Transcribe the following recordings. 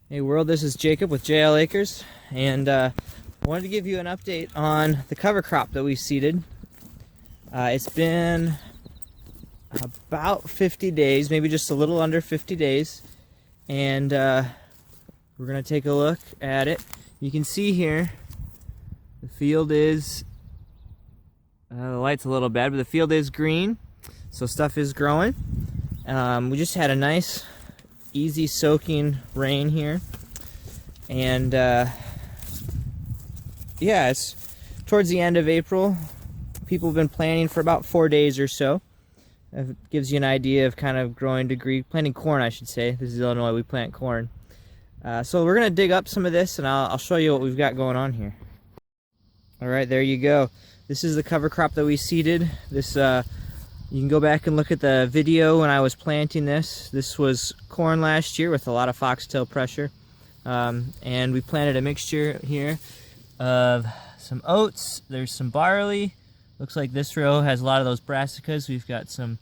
Hey world, this is Jacob with JL Acres, and wanted to give you an update on the cover crop that we seeded. It's been about 50 days, maybe just a little under 50 days, and we're going to take a look at it. You can see here the field is, the light's a little bad, but the field is green, so stuff is growing. We just had a nice easy soaking rain here, and yeah, it's towards the end of April. People have been planting for about 4 days or so. It gives you an idea of kind of growing degree, planting corn I should say. This is Illinois, we plant corn. So we're gonna dig up some of this and I'll show you what we've got going on here. Alright, there you go. This is the cover crop that we seeded. This you can go back and look at the video when I was planting this. This was corn last year with a lot of foxtail pressure. And we planted a mixture here of some oats. There's some barley. Looks like this row has a lot of those brassicas. We've got some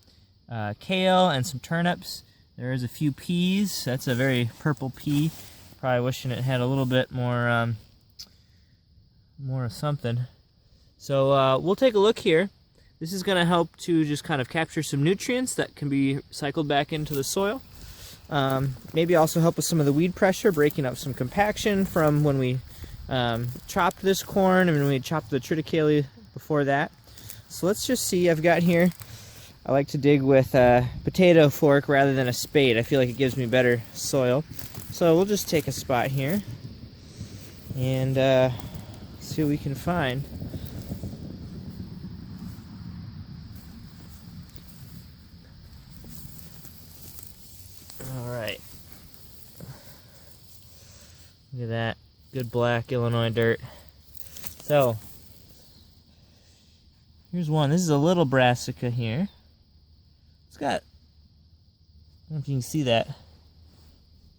kale and some turnips. There is a few peas. That's a very purple pea. Probably wishing it had a little bit more, more of something. So we'll take a look here. This is going to help to just kind of capture some nutrients that can be cycled back into the soil. Maybe also help with some of the weed pressure, breaking up some compaction from when we chopped this corn and when we chopped the triticale before that. So let's just see. I've got here, I like to dig with a potato fork rather than a spade. I feel like it gives me better soil. So we'll just take a spot here and see what we can find. Alright. Look at that. Good black Illinois dirt. So, here's one. This is a little brassica here. It's got, I don't know if you can see that.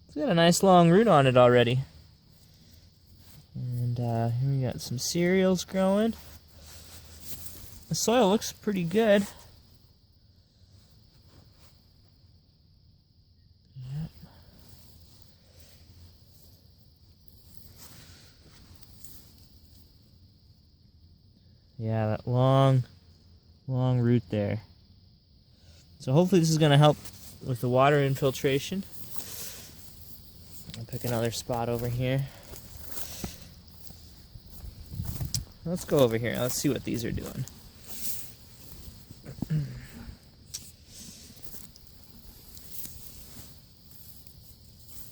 It's got a nice long root on it already. And here we got some cereals growing. The soil looks pretty good. Yeah, that long root there. So hopefully this is going to help with the water infiltration. I'll pick another spot over here. Let's go over here. Let's see what these are doing.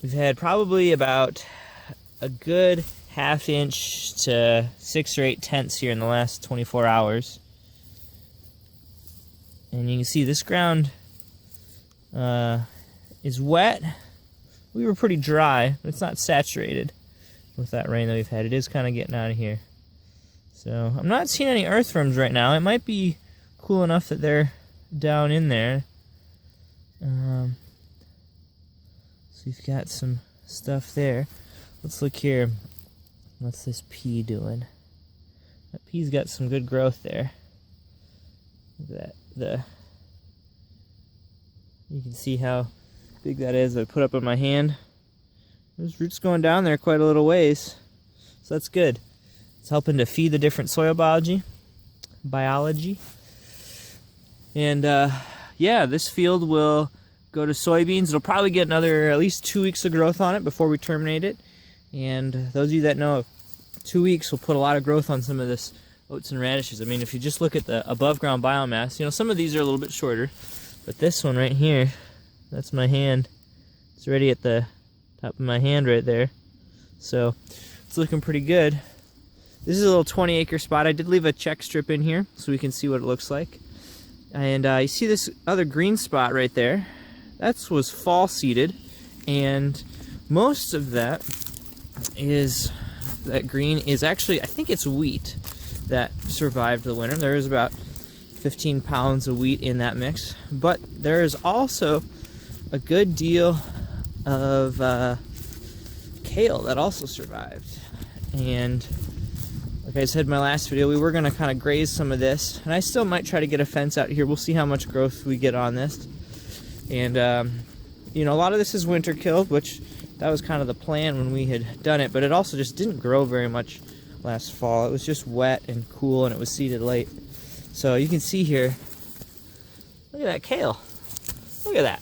We've had probably about a good ½ inch to 6 or 8 tenths here in the last 24 hours. And you can see this ground is wet. We were pretty dry, but it's not saturated with that rain that we've had. It is kind of getting out of here. So I'm not seeing any earthworms right now. It might be cool enough that they're down in there. So we've got some stuff there. Let's look here. What's this pea doing? That pea's got some good growth there. Look at that. You can see how big that is. I put up on my hand. There's roots going down there quite a little ways. So that's good. It's helping to feed the different soil biology. And yeah, this field will go to soybeans. It'll probably get another at least 2 weeks of growth on it before we terminate it. And those of you that know, 2 weeks will put a lot of growth on some of this oats and radishes. I mean, if you just look at the above ground biomass, you know, some of these are a little bit shorter, but this one right here, that's my hand. It's already at the top of my hand right there. So it's looking pretty good. This is a little 20-acre spot. I did leave a check strip in here so we can see what it looks like. And you see this other green spot right there? That was fall seeded, and most of that green is actually, I think it's wheat that survived the winter. There is about 15 pounds of wheat in that mix, but there is also a good deal of kale that also survived. And like I said in my last video, we were going to kind of graze some of this, and I still might try to get a fence out here. We'll see how much growth we get on this. And you know, a lot of this is winter killed, which That was kind of the plan when we had done it, but it also just didn't grow very much last fall. It was just wet and cool, and it was seeded late. So you can see here, look at that kale. Look at that.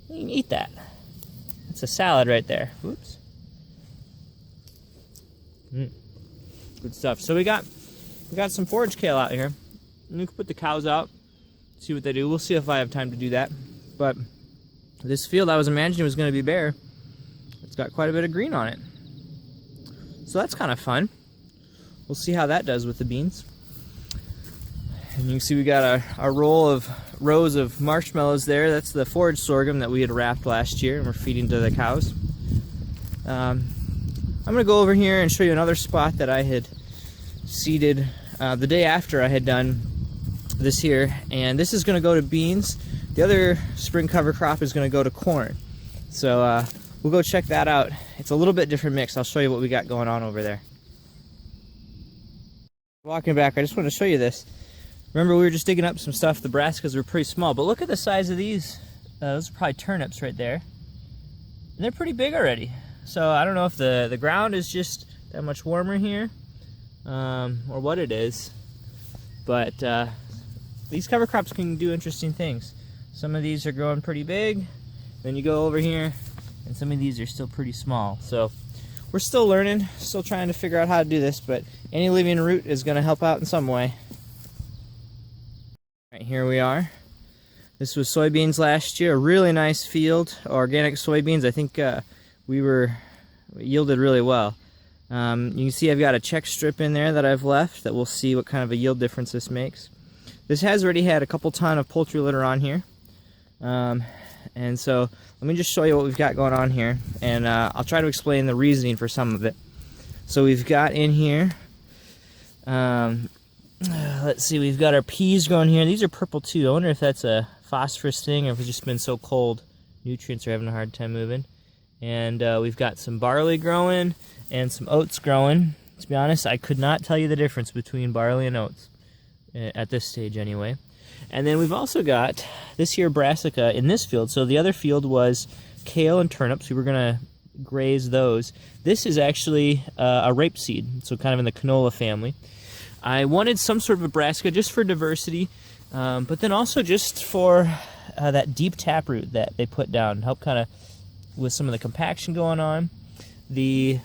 You can eat that. It's a salad right there. Whoops. Good stuff. So we got some forage kale out here. And we can put the cows out, see what they do. We'll see if I have time to do that. But this field I was imagining was going to be bare. It's got quite a bit of green on it. So that's kind of fun. We'll see how that does with the beans. And you can see we got a rows of marshmallows there. That's the forage sorghum that we had wrapped last year and we're feeding to the cows. I'm going to go over here and show you another spot that I had seeded the day after I had done this here. And this is going to go to beans. The other spring cover crop is going to go to corn. So we'll go check that out. It's a little bit different mix. I'll show you what we got going on over there. Walking back, I just want to show you this. Remember, we were just digging up some stuff. The brassicas were pretty small, but look at the size of these. Those are probably turnips right there. And they're pretty big already. So I don't know if the ground is just that much warmer here, or what it is. But these cover crops can do interesting things. Some of these are growing pretty big. Then you go over here, and some of these are still pretty small. So we're still learning, still trying to figure out how to do this, but any living root is going to help out in some way. Right, here we are. This was soybeans last year, a really nice field, organic soybeans. I think we yielded really well. You can see I've got a check strip in there that I've left that we'll see what kind of a yield difference this makes. This has already had a couple ton of poultry litter on here. And so let me just show you what we've got going on here, and I'll try to explain the reasoning for some of it. So we've got in here, let's see, we've got our peas growing here. These are purple too. I wonder if that's a phosphorus thing or if it's just been so cold. Nutrients are having a hard time moving. And we've got some barley growing and some oats growing. To be honest, I could not tell you the difference between barley and oats at this stage anyway. And then we've also got this here brassica in this field. So the other field was kale and turnips. We were going to graze those. This is actually a rapeseed, so kind of in the canola family. I wanted some sort of a brassica just for diversity, but then also just for that deep taproot that they put down, help kind of with some of the compaction going on. The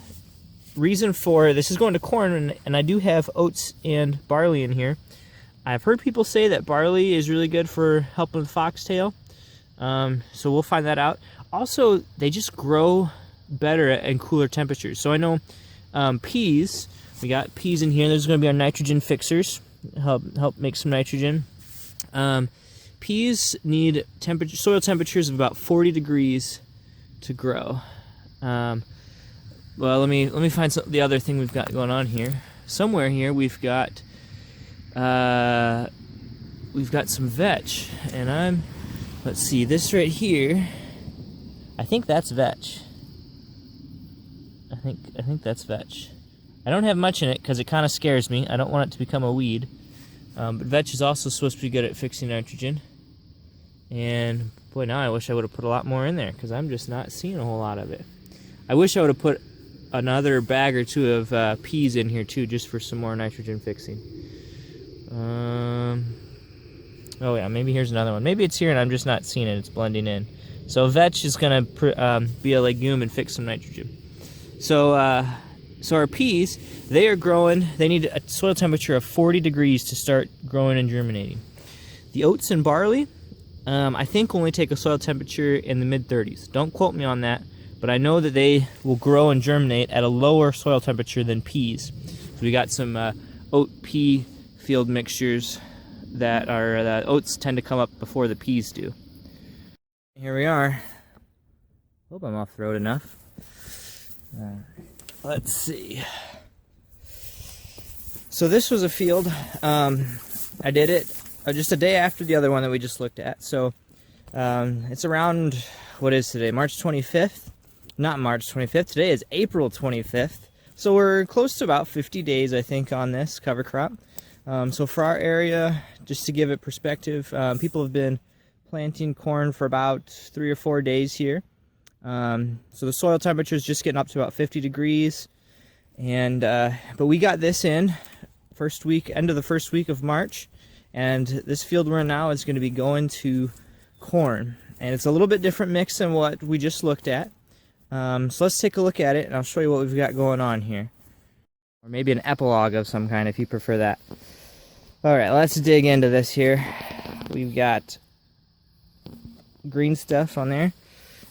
reason for this is going to corn, and I do have oats and barley in here. I've heard people say that barley is really good for helping with foxtail, so we'll find that out. Also, they just grow better in cooler temperatures. So I know peas, we got peas in here. There's going to be our nitrogen fixers, help make some nitrogen. Peas need soil temperatures of about 40 degrees to grow. Well, let me find the other thing we've got going on here. Somewhere here we've got some vetch, and let's see, this right here, I think that's vetch. I think that's vetch. I don't have much in it because it kind of scares me. I don't want it to become a weed. But vetch is also supposed to be good at fixing nitrogen. And boy, now I wish I would have put a lot more in there because I'm just not seeing a whole lot of it. I wish I would have put another bag or two of peas in here too, just for some more nitrogen fixing. Oh yeah, maybe here's another one. Maybe it's here and I'm just not seeing it. It's blending in. So vetch is going to be a legume and fix some nitrogen. So our peas, they are growing. They need a soil temperature of 40 degrees to start growing and germinating. The oats and barley, I think only take a soil temperature in the mid-30s. Don't quote me on that, but I know that they will grow and germinate at a lower soil temperature than peas. So we got some oat-pea field mixtures that oats tend to come up before the peas do. Here we are. Hope I'm off the road enough. Let's see. So this was a field. I did it just a day after the other one that we just looked at. So it's around, what is today? March 25th? Not March 25th. Today is April 25th. So we're close to about 50 days, I think, on this cover crop. So for our area, just to give it perspective, people have been planting corn for about 3 or 4 days here. So the soil temperature is just getting up to about 50 degrees. And but we got this in end of the first week of March, and this field we're in now is going to be going to corn, and it's a little bit different mix than what we just looked at. So let's take a look at it, and I'll show you what we've got going on here, or maybe an epilogue of some kind if you prefer that. All right, let's dig into this here. We've got green stuff on there,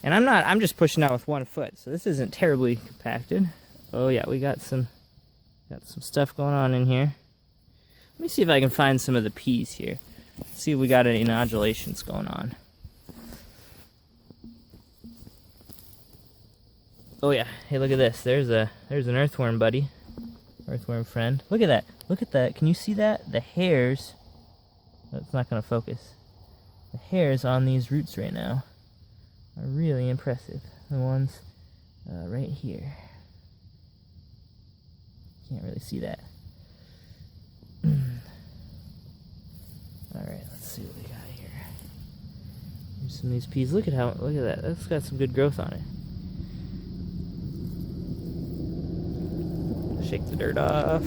and I'm just pushing out with 1 foot, so this isn't terribly compacted. Oh yeah, we got some stuff going on in here. Let me see if I can find some of the peas here. Let's see if we got any nodulations going on. Oh yeah, hey, look at this. There's an earthworm buddy. Earthworm friend. Look at that. Look at that. Can you see that? The hairs. That's not gonna focus. The hairs on these roots right now are really impressive. The ones right here. Can't really see that. Alright, let's see what we got here. Here's some of these peas. Look at that. That's got some good growth on it. Shake the dirt off.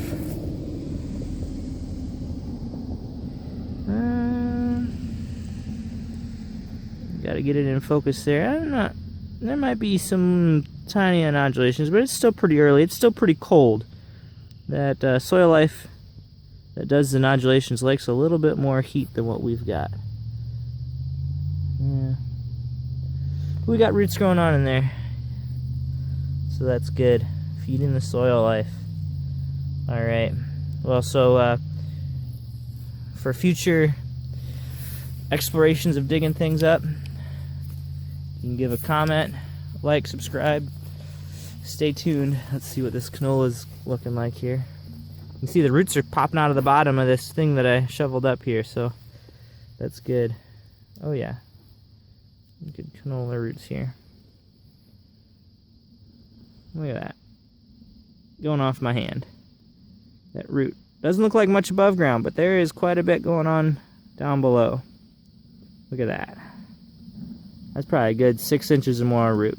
Gotta get it in focus there. There might be some tiny nodulations, but it's still pretty early. It's still pretty cold. That soil life that does the nodulations likes a little bit more heat than what we've got. Yeah. We got roots growing on in there, so that's good. Feeding the soil life. Alright. Well, so for future explorations of digging things up, you can give a comment, like, subscribe. Stay tuned. Let's see what this canola is looking like here. You can see the roots are popping out of the bottom of this thing that I shoveled up here, so that's good. Oh yeah, good canola roots here. Look at that, going off my hand. That root doesn't look like much above ground, but there is quite a bit going on down below. Look at that. That's probably a good 6 inches or more root.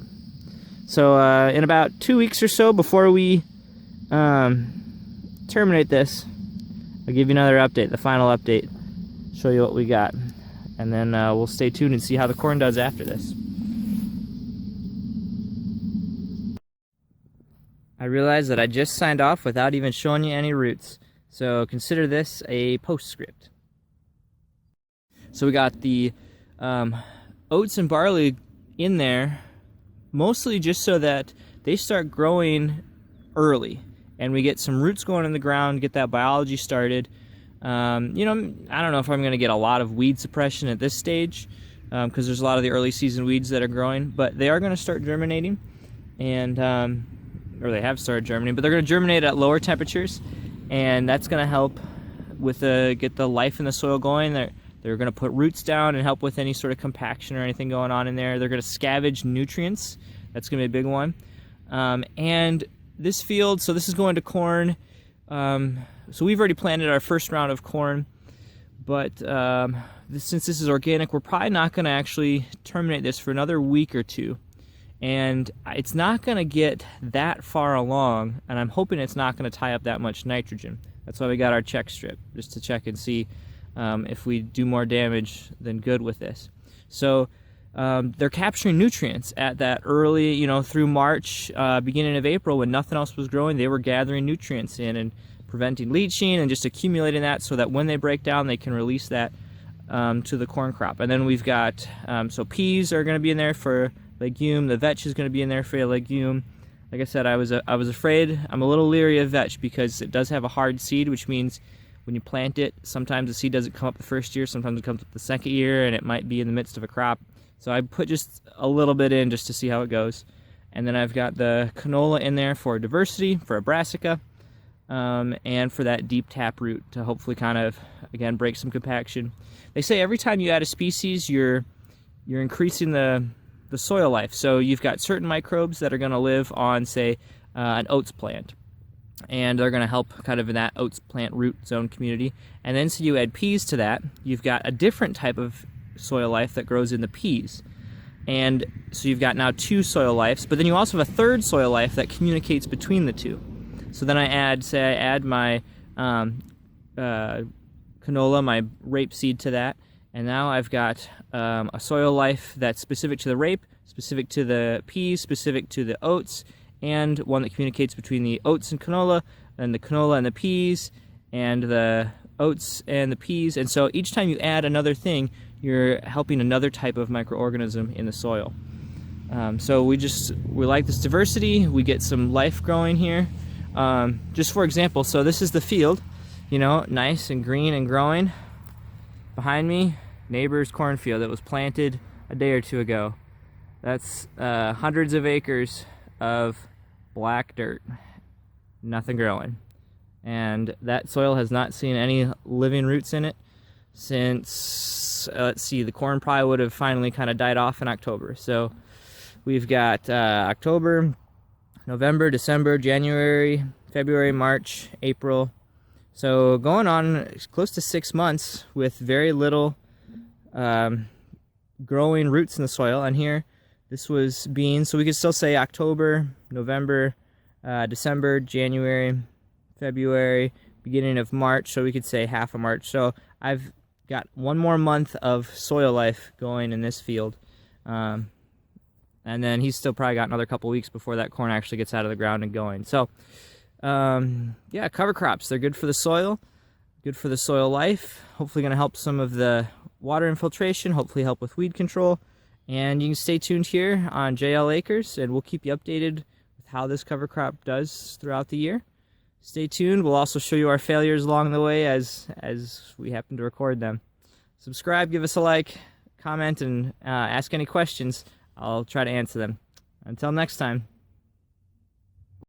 So in about 2 weeks or so before we terminate this, I'll give you another update, the final update, show you what we got, and then we'll stay tuned and see how the corn does after this. I realized that I just signed off without even showing you any roots, so consider this a postscript. So we got the oats and barley in there, mostly just so that they start growing early and we get some roots going in the ground, get that biology started. You know, I don't know if I'm going to get a lot of weed suppression at this stage because there's a lot of the early season weeds that are growing, but they are going to start germinating, and or they have started germinating, but they're going to germinate at lower temperatures, and that's going to help with get the life in the soil going. They're going to put roots down and help with any sort of compaction or anything going on in there. They're going to scavenge nutrients. That's going to be a big one. And this field, so this is going to corn. So we've already planted our first round of corn, but since this is organic, we're probably not going to actually terminate this for another week or two. And it's not going to get that far along, and I'm hoping it's not going to tie up that much nitrogen. That's why we got our check strip, just to check and see if we do more damage than good with this. So they're capturing nutrients at that early, you know, through March, beginning of April, when nothing else was growing. They were gathering nutrients in and preventing leaching and just accumulating that so that when they break down, they can release that to the corn crop. And then we've got, so peas are going to be in there for legume. The vetch is going to be in there for a legume. Like I said, I was afraid. I'm a little leery of vetch because it does have a hard seed, which means when you plant it, sometimes the seed doesn't come up the first year, sometimes it comes up the second year, and it might be in the midst of a crop. So I put just a little bit in just to see how it goes. And then I've got the canola in there for diversity, for a brassica, and for that deep tap root to hopefully kind of, again, break some compaction. They say every time you add a species, you're increasing the soil life. So you've got certain microbes that are going to live on, say, an oats plant, and they're going to help kind of in that oats plant root zone community. And then so you add peas to that, you've got a different type of soil life that grows in the peas. And so you've got now 2 soil lives, but then you also have a third soil life that communicates between the 2. So then I add my canola, my rapeseed to that, and now I've got a soil life that's specific to the rape, specific to the peas, specific to the oats, and one that communicates between the oats and canola, and the canola and the peas, and the oats and the peas. And so each time you add another thing, you're helping another type of microorganism in the soil. So we like this diversity. We get some life growing here. Just for example, so this is the field, you know, nice and green and growing. Behind me, neighbor's cornfield that was planted a day or 2 ago. That's hundreds of acres of black dirt, nothing growing. And that soil has not seen any living roots in it since, let's see, the corn probably would have finally kind of died off in October. So we've got October, November, December, January, February, March, April. So going on close to 6 months with very little growing roots in the soil. And here, this was beans, so we could still say October, November, December, January, February, beginning of March, so we could say half of March. So I've got 1 more month of soil life going in this field. And then he's still probably got another couple weeks before that corn actually gets out of the ground and going. So, yeah, cover crops, they're good for the soil, good for the soil life, hopefully going to help some of the water infiltration, hopefully help with weed control. And you can stay tuned here on JL Acres, and we'll keep you updated with how this cover crop does throughout the year. Stay tuned. We'll also show you our failures along the way as we happen to record them. Subscribe, give us a like, comment, and ask any questions. I'll try to answer them. Until next time.